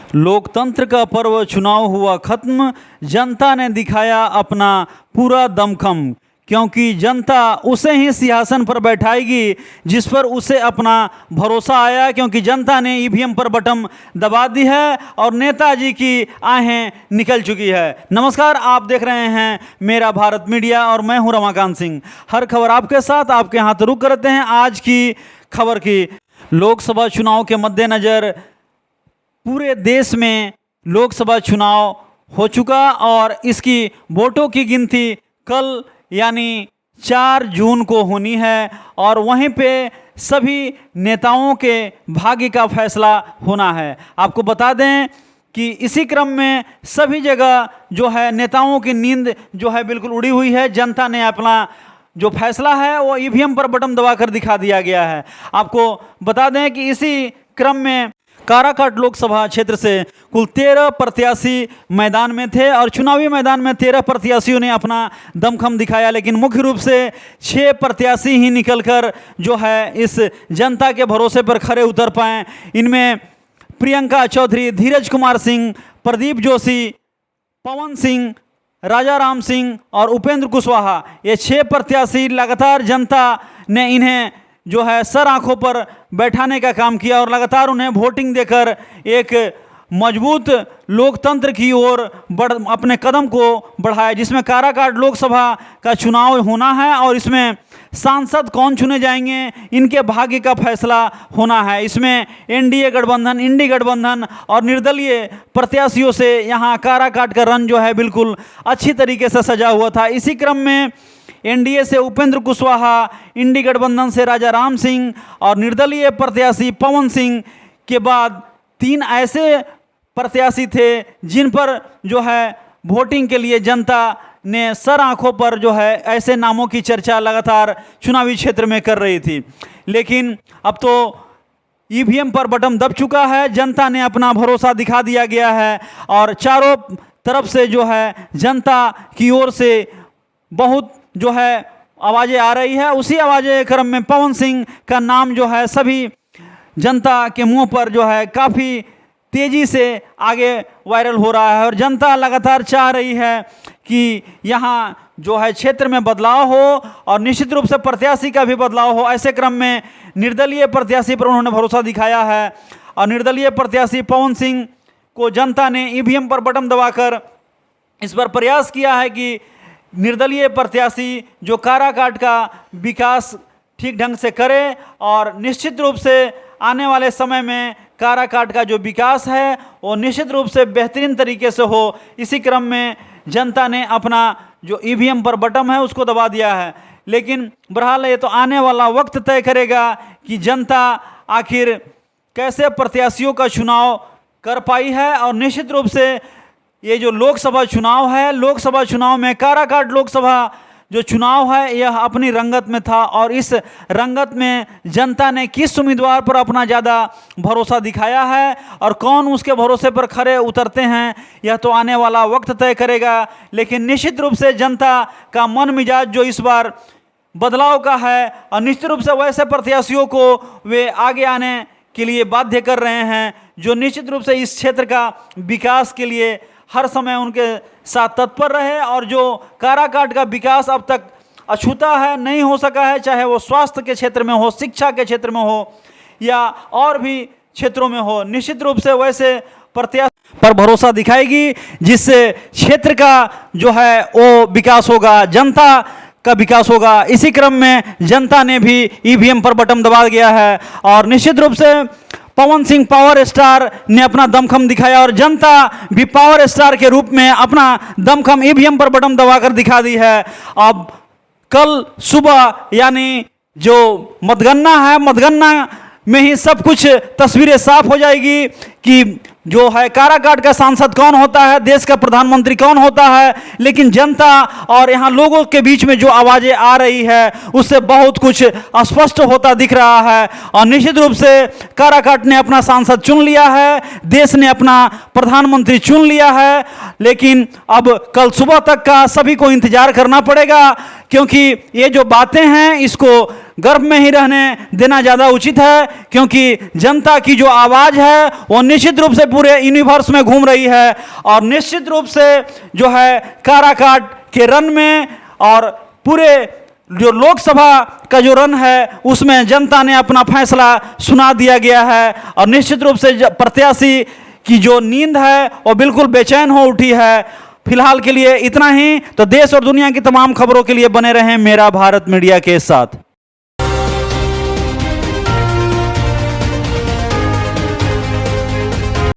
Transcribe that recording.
लोकतंत्र का पर्व चुनाव हुआ खत्म, जनता ने दिखाया अपना पूरा दमखम, क्योंकि जनता उसे ही सिंहासन पर बैठाएगी जिस पर उसे अपना भरोसा आया, क्योंकि जनता ने ईवीएम पर बटन दबा दी है और नेताजी की आहें निकल चुकी है। नमस्कार, आप देख रहे हैं मेरा भारत मीडिया और मैं हूं रमाकांत सिंह। हर खबर आपके साथ, आपके हाथ रुक करते हैं आज की खबर की। लोकसभा चुनाव के मद्देनज़र पूरे देश में लोकसभा चुनाव हो चुका और इसकी वोटों की गिनती कल यानी 4 जून को होनी है और वहीं पे सभी नेताओं के भाग्य का फैसला होना है। आपको बता दें कि इसी क्रम में सभी जगह जो है नेताओं की नींद जो है बिल्कुल उड़ी हुई है। जनता ने अपना जो फैसला है वो ईवीएम पर बटन दबाकर दिखा दिया गया है। आपको बता दें कि इसी क्रम में काराकाट लोकसभा क्षेत्र से कुल 13 प्रत्याशी मैदान में थे और चुनावी मैदान में 13 प्रत्याशियों ने अपना दमखम दिखाया, लेकिन मुख्य रूप से 6 प्रत्याशी ही निकलकर जो है इस जनता के भरोसे पर खरे उतर पाए। इनमें प्रियंका चौधरी, धीरज कुमार सिंह, प्रदीप जोशी, पवन सिंह, राजा राम सिंह और उपेंद्र कुशवाहा, ये 6 प्रत्याशी लगातार जनता ने इन्हें जो है सर आंखों पर बैठाने का काम किया और लगातार उन्हें वोटिंग देकर एक मजबूत लोकतंत्र की ओर अपने कदम को बढ़ाया, जिसमें काराकाट लोकसभा का चुनाव होना है और इसमें सांसद कौन चुने जाएंगे इनके भाग्य का फैसला होना है। इसमें एनडीए गठबंधन, इंडी गठबंधन और निर्दलीय प्रत्याशियों से यहाँ काराकाट का रन जो है बिल्कुल अच्छी तरीके से सजा हुआ था। इसी क्रम में एनडीए से उपेंद्र कुशवाहा, इंडी गठबंधन से राजा राम सिंह और निर्दलीय प्रत्याशी पवन सिंह के बाद 3 ऐसे प्रत्याशी थे जिन पर जो है वोटिंग के लिए जनता ने सर आंखों पर जो है ऐसे नामों की चर्चा लगातार चुनावी क्षेत्र में कर रही थी। लेकिन अब तो ईवीएम पर बटन दब चुका है, जनता ने अपना भरोसा दिखा दिया गया है और चारों तरफ से जो है जनता की ओर से बहुत जो है आवाज़ें आ रही है। उसी आवाज़ें क्रम में पवन सिंह का नाम जो है सभी जनता के मुंह पर जो है काफ़ी तेज़ी से आगे वायरल हो रहा है और जनता लगातार चाह रही है कि यहाँ जो है क्षेत्र में बदलाव हो और निश्चित रूप से प्रत्याशी का भी बदलाव हो। ऐसे क्रम में निर्दलीय प्रत्याशी पर उन्होंने भरोसा दिखाया है और निर्दलीय प्रत्याशी पवन सिंह को जनता ने ईवीएम पर बटन दबाकर इस पर प्रयास किया है कि निर्दलीय प्रत्याशी जो काराकाट का विकास ठीक ढंग से करे और निश्चित रूप से आने वाले समय में काराकाट का जो विकास है वो निश्चित रूप से बेहतरीन तरीके से हो। इसी क्रम में जनता ने अपना जो ईवीएम पर बटन है उसको दबा दिया है। लेकिन बहरहाल ये तो आने वाला वक्त तय करेगा कि जनता आखिर कैसे प्रत्याशियों का चुनाव कर पाई है और निश्चित रूप से ये जो लोकसभा चुनाव है, लोकसभा चुनाव में काराकाट लोकसभा जो चुनाव है यह अपनी रंगत में था और इस रंगत में जनता ने किस उम्मीदवार पर अपना ज़्यादा भरोसा दिखाया है और कौन उसके भरोसे पर खरे उतरते हैं यह तो आने वाला वक्त तय करेगा। लेकिन निश्चित रूप से जनता का मन मिजाज जो इस बार बदलाव का है और निश्चित रूप से वैसे प्रत्याशियों को वे आगे आने के लिए बाध्य कर रहे हैं जो निश्चित रूप से इस क्षेत्र का विकास के लिए हर समय उनके साथ तत्पर रहे और जो काराकाट का विकास अब तक अछूता है, नहीं हो सका है, चाहे वो स्वास्थ्य के क्षेत्र में हो, शिक्षा के क्षेत्र में हो या और भी क्षेत्रों में हो, निश्चित रूप से वैसे प्रत्याशी पर भरोसा दिखाएगी जिससे क्षेत्र का जो है वो विकास होगा, जनता का विकास होगा। इसी क्रम में जनता ने भी ईवीएम पर बटन दबा दिया है और निश्चित रूप से पवन सिंह पावर स्टार ने अपना दमखम दिखाया और जनता भी पावर स्टार के रूप में अपना दमखम ईवीएम पर बटन दबाकर दिखा दी है। अब कल सुबह यानी जो मतगणना है, मतगणना में ही सब कुछ तस्वीरें साफ हो जाएगी कि जो है काराकाट का सांसद कौन होता है, देश का प्रधानमंत्री कौन होता है। लेकिन जनता और यहाँ लोगों के बीच में जो आवाज़ें आ रही है उससे बहुत कुछ स्पष्ट होता दिख रहा है और निश्चित रूप से काराकाट ने अपना सांसद चुन लिया है, देश ने अपना प्रधानमंत्री चुन लिया है। लेकिन अब कल सुबह तक का सभी को इंतजार करना पड़ेगा क्योंकि ये जो बातें हैं इसको गर्भ में ही रहने देना ज़्यादा उचित है, क्योंकि जनता की जो आवाज़ है वो निश्चित रूप से पूरे यूनिवर्स में घूम रही है और निश्चित रूप से जो है काराकाट के रन में और पूरे जो लोकसभा का जो रन है उसमें जनता ने अपना फैसला सुना दिया गया है और निश्चित रूप से प्रत्याशी की जो नींद है वो बिल्कुल बेचैन हो उठी है। फिलहाल के लिए इतना ही। तो देश और दुनिया की तमाम खबरों के लिए बने रहें मेरा भारत मीडिया के साथ।